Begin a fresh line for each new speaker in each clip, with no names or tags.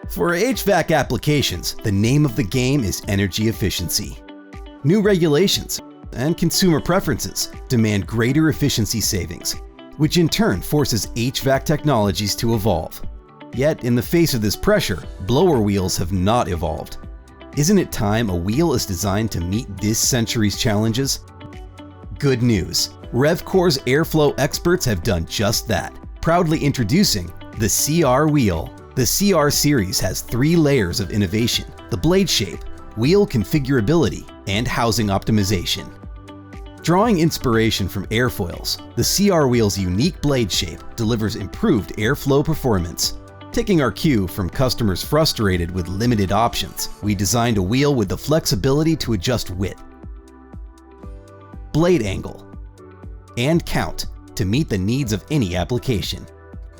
For HVAC applications, the name of the game is energy efficiency. New regulations and consumer preferences demand greater efficiency savings, which in turn forces HVAC technologies to evolve. Yet, in the face of this pressure, blower wheels have not evolved. Isn't it time a wheel is designed to meet this century's challenges? Good news! Revcor's airflow experts have done just that, proudly introducing the CR wheel. The CR series has 3 layers of innovation: the blade shape, wheel configurability, and housing optimization. Drawing inspiration from airfoils, the CR wheel's unique blade shape delivers improved airflow performance. Taking our cue from customers frustrated with limited options, we designed a wheel with the flexibility to adjust width, blade angle, and count to meet the needs of any application.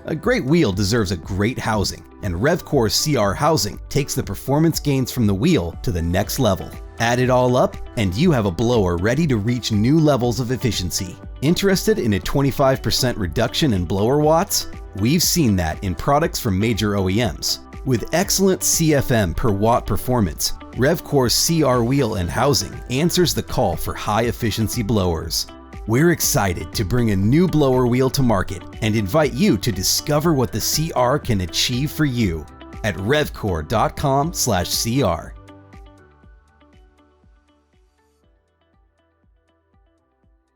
A great wheel deserves a great housing, and Revcor's CR housing takes the performance gains from the wheel to the next level. Add it all up, and you have a blower ready to reach new levels of efficiency. Interested in a 25% reduction in blower watts? We've seen that in products from major OEMs. With excellent CFM per watt performance, Revcor's CR wheel and housing answers the call for high-efficiency blowers. We're excited to bring a new blower wheel to market and invite you to discover what the CR can achieve for you at revcor.com/CR.